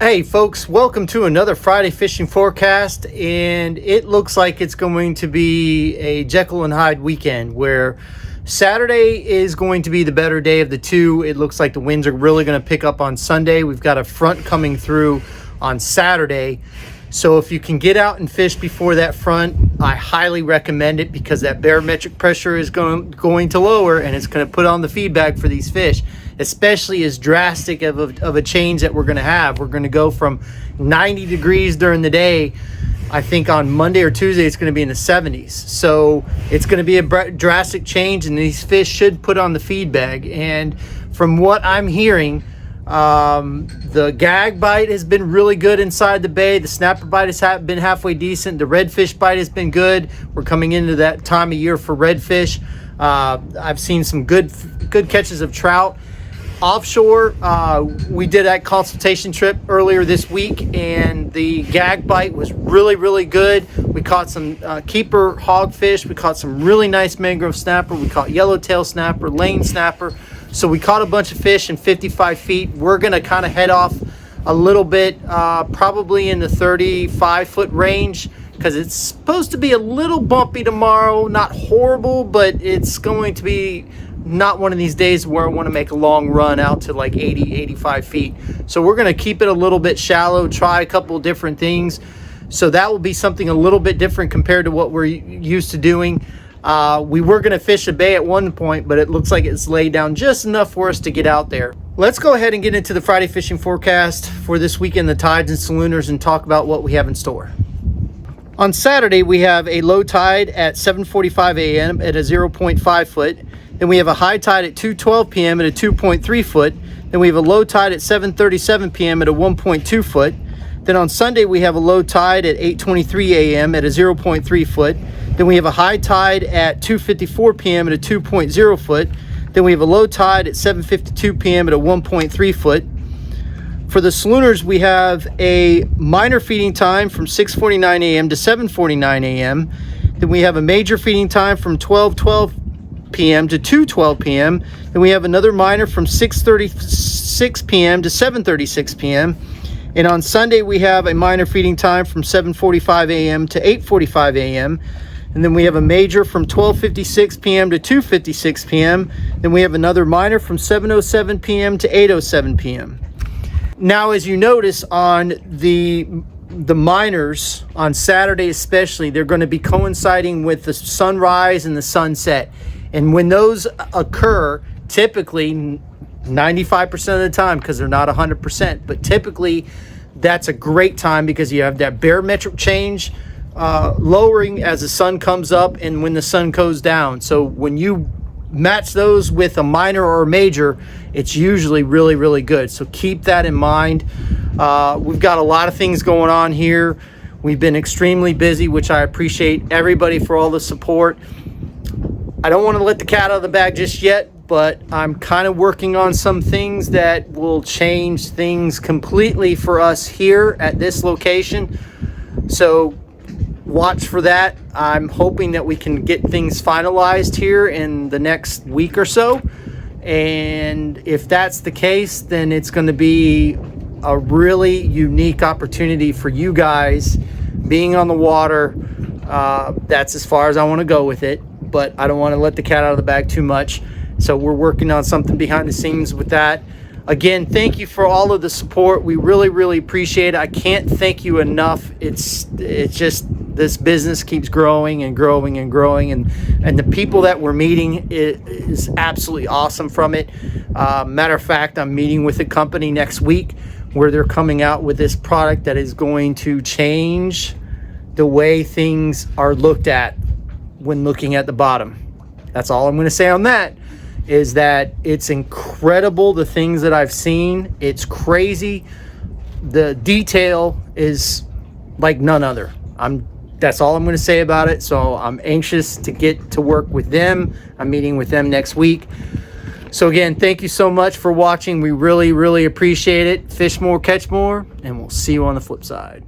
Hey folks, welcome to another Friday fishing forecast, and it looks like it's going to be a Jekyll and Hyde weekend where Saturday is going to be the better day of the two. It looks like the winds are really going to pick up on Sunday. We've got a front coming through on Saturday. So if you can get out and fish before that front, I highly recommend it because that barometric pressure is going to lower and it's going to put on the feedback for these fish, especially as drastic of a change that we're going to have. We're going to go from 90 degrees during the day. I think on Monday or Tuesday, it's going to be in the 70s. So it's going to be a drastic change, and these fish should put on the feed bag. And from what I'm hearing, the gag bite has been really good inside the bay. The snapper bite has been halfway decent. The redfish bite has been good. We're coming into that time of year for redfish. I've seen some good catches of trout. Offshore, we did that consultation trip earlier this week, and the gag bite was really good. We caught some keeper hogfish. We caught some really nice mangrove snapper. We caught yellowtail snapper, lane snapper. So we caught a bunch of fish in 55 feet. We're going to kind of head off a little bit, probably in the 35-foot range, because it's supposed to be a little bumpy tomorrow. Not horrible, but it's going to be not one of these days where I want to make a long run out to like 80, 85 feet. So we're going to keep it a little bit shallow, try a couple different things. So that will be something a little bit different compared to what we're used to doing. We were going to fish the bay at one point, but it looks like it's laid down just enough for us to get out there. Let's go ahead and get into the Friday fishing forecast for this weekend, the tides and salooners, and talk about what we have in store. On Saturday, we have a low tide at 7:45 a.m. at a 0.5 foot. Then we have a high tide at 2:12 p.m. at a 2.3 foot. Then we have a low tide at 7:37 p.m. at a 1.2 foot. Then on Sunday, we have a low tide at 8:23 a.m. at a 0.3 foot. Then we have a high tide at 2:54 p.m. at a 2.0 foot. Then we have a low tide at 7:52 p.m. at a 1.3 foot. For the salooners, we have a minor feeding time from 6:49 a.m. to 7:49 a.m. Then we have a major feeding time from 12:12 p.m. to 2:12 p.m. Then we have another minor from 6:36 p.m. to 7:36 p.m. And on Sunday, we have a minor feeding time from 7:45 a.m. to 8:45 a.m. And then we have a major from 12:56 p.m. to 2:56 p.m. Then we have another minor from 7:07 p.m. to 8:07 p.m. Now, as you notice on the minors on Saturday especially, they're going to be coinciding with the sunrise and the sunset. And when those occur, typically 95% of the time, because they're not 100%, but typically that's a great time because you have that barometric change lowering as the sun comes up and when the sun goes down. So when you match those with a minor or a major, it's usually really good. So keep that in mind. We've got a lot of things going on here. We've been extremely busy, which I appreciate everybody for all the support. I don't want to let the cat out of the bag just yet, but I'm kind of working on some things that will change things completely for us here at this location. So watch for that. I'm hoping that we can get things finalized here in the next week or so. And if that's the case, then it's going to be a really unique opportunity for you guys being on the water. That's as far as I want to go with it, but I don't want to let the cat out of the bag too much. So we're working on something behind the scenes with that. Again, thank you for all of the support. We really appreciate it. I can't thank you enough. It's just this business keeps growing and growing, and the people that we're meeting is absolutely awesome from it. Matter of fact, I'm meeting with a company next week where they're coming out with this product that is going to change the way things are looked at when looking at the bottom. That's all I'm going to say on that. Is that it's incredible, the things that I've seen. It's crazy. The detail is like none other. That's all I'm going to say about it. So I'm anxious to get to work with them. I'm meeting with them next week. So again, thank you so much for watching. We really appreciate it. Fish more, catch more, and we'll see you on the flip side.